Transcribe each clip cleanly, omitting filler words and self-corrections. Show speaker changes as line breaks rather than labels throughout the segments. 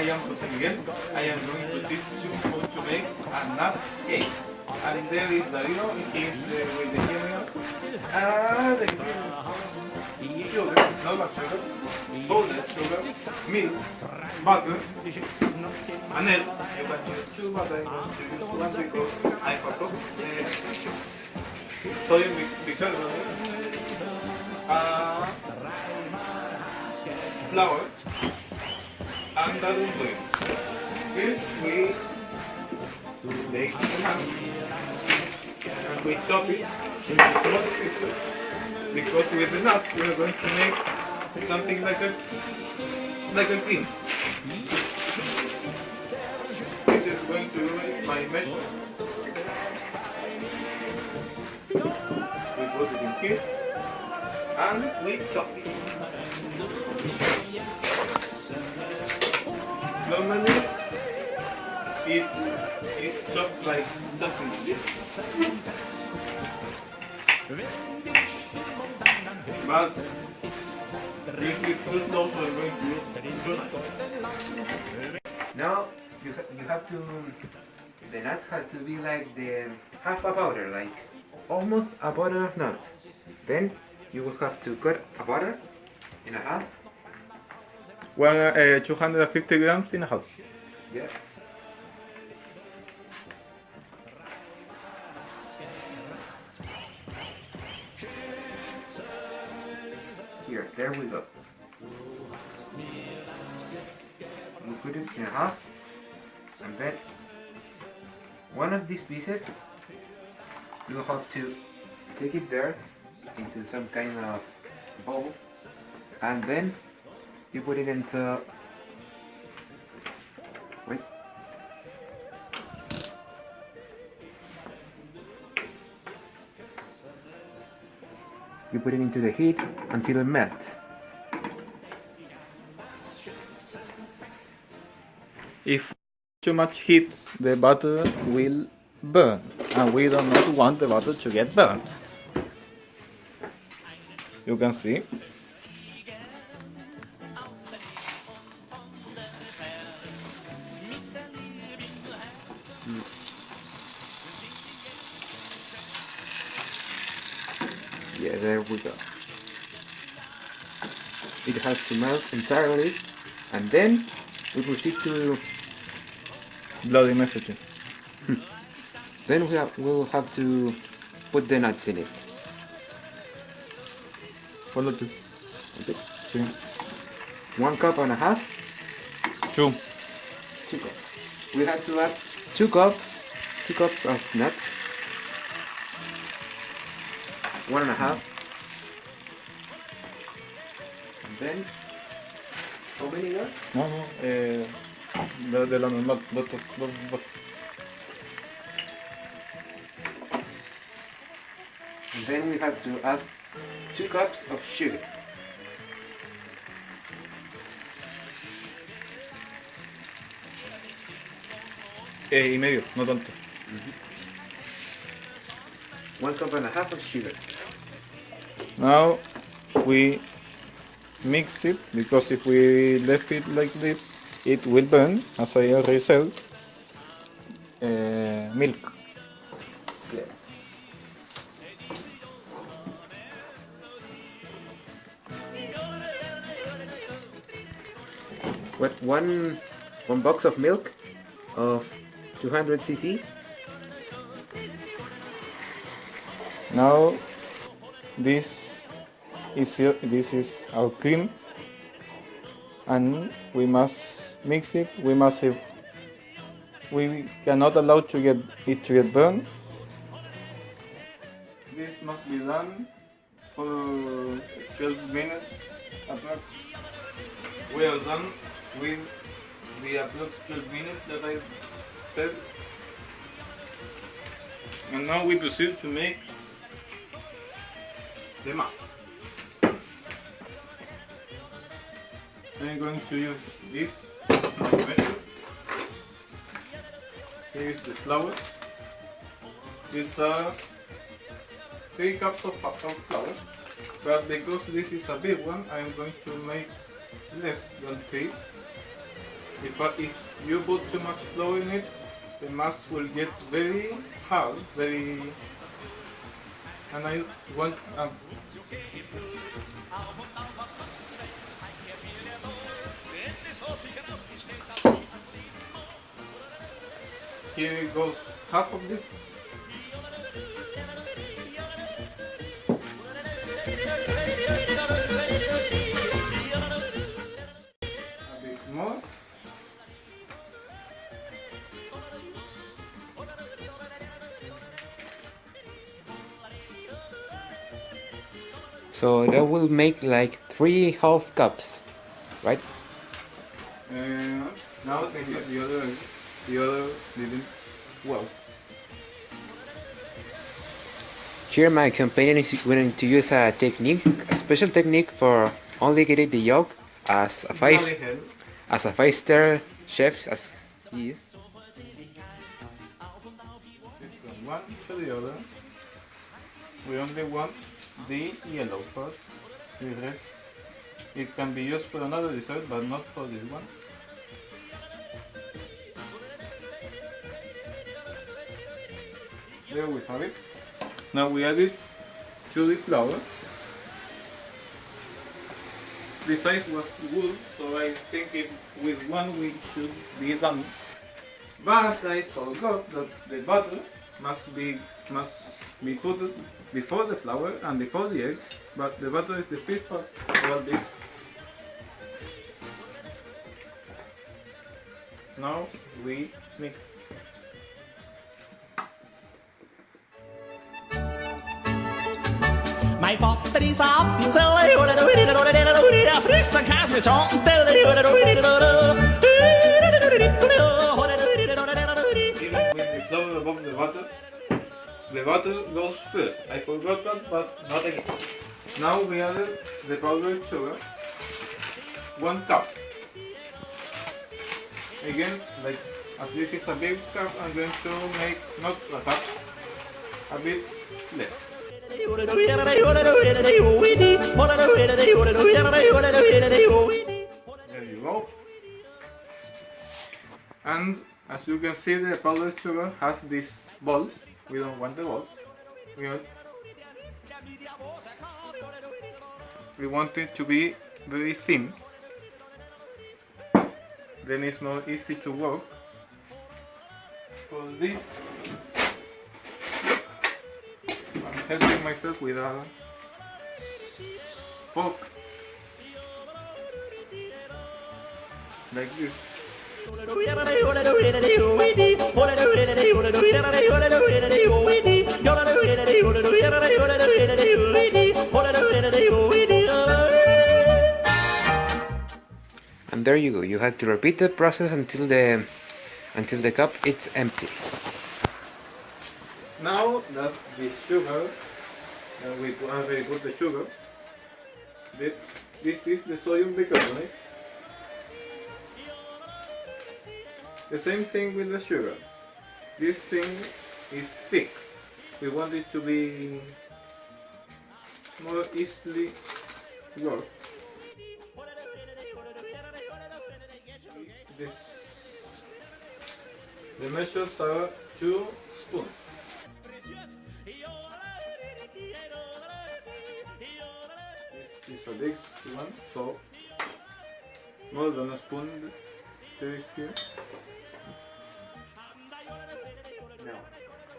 am Jose Miguel. I am going to teach you how to make a nut cake. And there is Darío, he is with the chemical. The sugar, not but sugar, powdered sugar, milk, butter, and egg. You can use two, but I'm going to use one because I forgot sodium bicarbonate, flour, and the dumplings. First we take the ham and we chop it into small pieces because with the nuts we are going to make something like a cream. This is going to be my measure. We put it in here and we chop it. Normally it is chopped like something like this. But this is also going to use.
Now you have to, the nuts has to be like the half a butter, like almost a butter of nuts. Then you will have to cut a butter in a half.
250 grams in a half.
Yeah. Here, there we go. We put it in a half, and then one of these pieces you will have to take it there into some kind of bowl, and then you put it into, wait, you put it into the heat until it melts.
If too much heat, the butter will burn, and we do not want the butter to get burned. You can see.
Yeah, there we go. It has to melt entirely, and then we proceed to.
Bloody messaging.
Then we'll have to put the nuts in it.
Follow this.
Okay.
Sí.
1 cup and a half.
2.
2 cups. We have to add 2 cups of nuts. 1 and a half. And then, how many more?
No, de la normal, dos.
And then we have to add 2 cups of sugar.
Y medio, no tanto.
1 cup and a half of sugar.
Now we mix it, because if we left it like this, it will burn, as I already said. Milk.
Yeah. What, one box of milk of 200 cc.
Now this is our cream, and we must mix it. We cannot allow it to get burned. This must be done for 12 minutes approx. We are done with the approx 12 minutes that I said, and now we proceed to make the mass. I'm going to use this as my measure. Here is the flour. These are 3 cups of flour, but because this is a big one, I'm going to make less than 3. If you put too much flour in it, the mass will get very hard, and I want here goes half of this. A bit more.
So that will make like 3 half cups, right?
Now this is the other living well.
Here my companion is going to use a technique, a special technique for only getting the yolk as a 5-star chef as he is.
From one to the other. We only want the yellow part. The rest, it can be used for another dessert, but not for this one. There we have it. Now we add it to the flour. The size was good, so I think with one we should be done. But I forgot that the butter must be put before the flour and before the egg, but the butter is the fifth part of all this. Now we mix.
Mijn vader is op je tellen, friste kaas met zon tellen.
Even with the flour above the butter goes first. I forgot that, but not again. Now we added the powdered sugar, 1 cup. Again, like as this is a big cup, I'm going to make not a cup, a bit less. There you go. And as you can see, the powdered sugar has these balls. We don't want the balls. We want it to be very thin. Then it's more easy to work. For this, I'm helping myself with a fork, like this.
And there you go. You have to repeat the process until the cup is empty.
Now that the sugar, we already put the sugar, this is the sodium bicarbonate. The same thing with the sugar. This thing is thick. We want it to be more easily worked. The measures are 2 spoons. This is a big one, so more than a spoon there is here.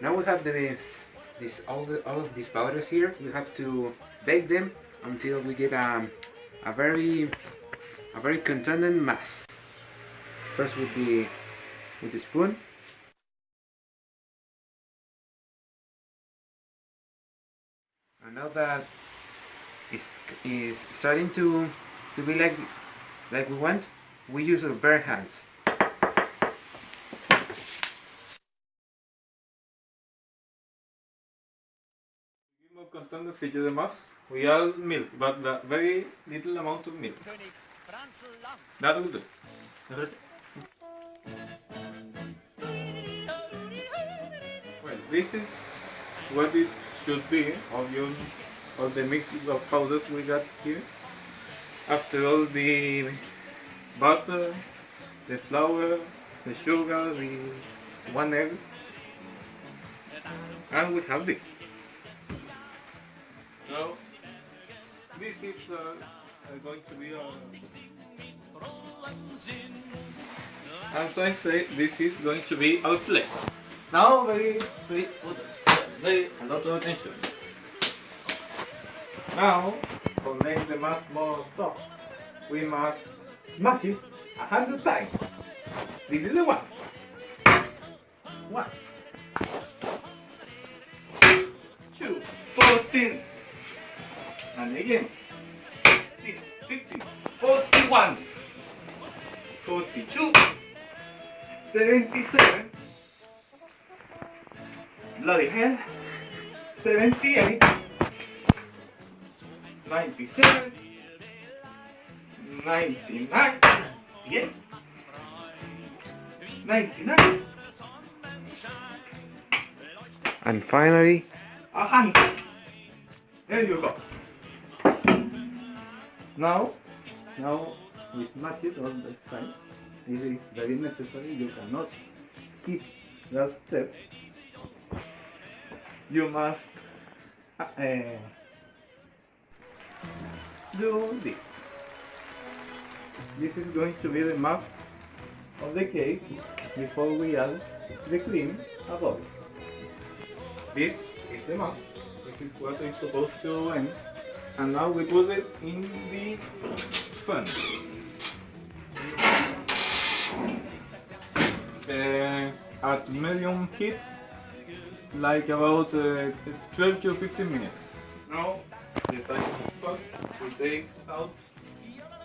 Now we have all of these powders here. We have to bake them until we get a very contended mass. First with the spoon. And now that is starting to be like we want, we use our bare hands.
More consistency to the mass, we add milk, but a very little amount of milk. That will do. Well, this is what it should be of the mix of powders we got here. After all the butter the flour, the sugar, the 1 egg, and we have this. Now, this is going to be as I say, this is going to be our plate. Now, very a lot of attention. Now, to make the mass more soft, we must smash it 100 times. This is the one. 1, 2, 14, and again 16, 15, 41, 42, 77, bloody hell, 78, 97, 99, again, 99,
And finally,
100. There you go. Now we smash it all the time. It is very necessary. You cannot skip that step. You must do this. This is going to be the map of the cake before we add the cream above. This is the mass. This is what is supposed to end. And now we put it in the furnace. At medium heat, like about 12 to 15 minutes. Now, the starting spot, we take out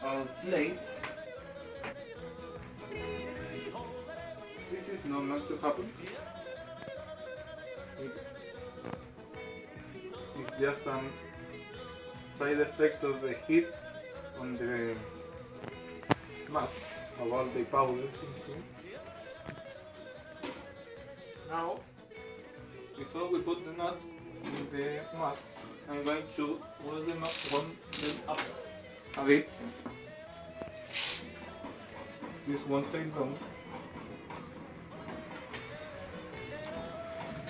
our plate. This is normal to happen. It's just some side effect of the heat on the mass about the powders. Now, before we put the nuts in the mass, I'm going to warm them up a bit. This won't take long.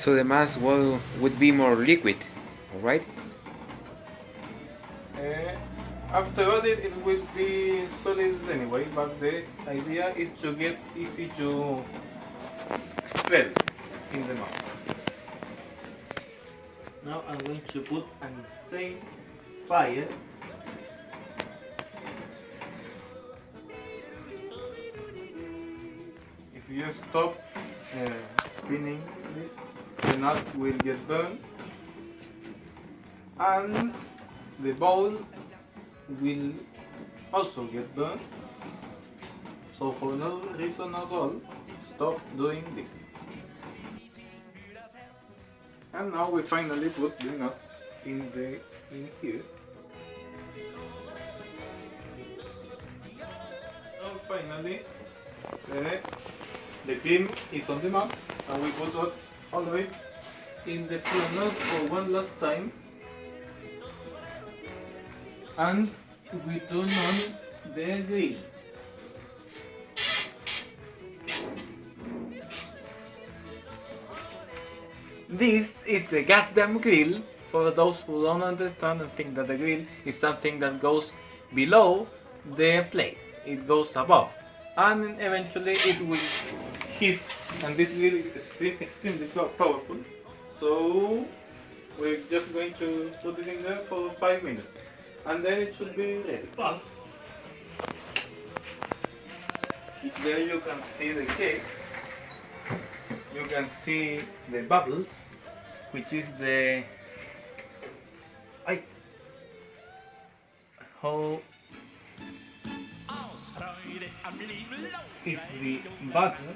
so the mass would be more liquid, alright?
After adding it will be solid anyway, but the idea is to get easy to spread in the mass. Now I'm going to put an insane fire. If you stop spinning it, the nut will get burned and the bowl will also get burned. So for no reason at all, stop doing this. And now we finally put the nuts in here. Now finally the cream is on the mass, and we put all of it in the furnace for one last time. And we turn on the grill. This is the goddamn grill, for those who don't understand and think that the grill is something that goes below the plate. It goes above. And eventually it will heat, and this grill is extremely powerful. So we're just going to put it in there for 5 minutes. And then it should be ready. Fast. There you can see the cake. You can see the bubbles, which is the how is the butter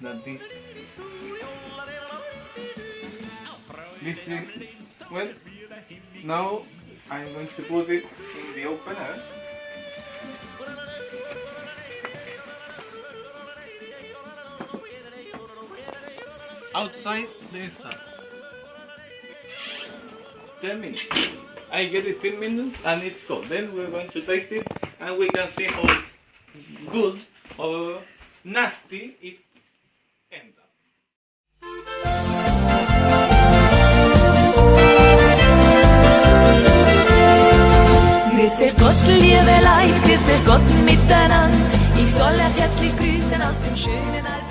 that this is well. Now I'm going to put it in the open air. Outside the sun. 10 minutes. I get it 10 minutes and it's cold. Then we're going to taste it and we can see how good or nasty it ends up.
Grüß euch Gott, liebe Leid, grüß euch Gott miteinander. Ich soll euch herzlich grüßen aus dem schönen Alten.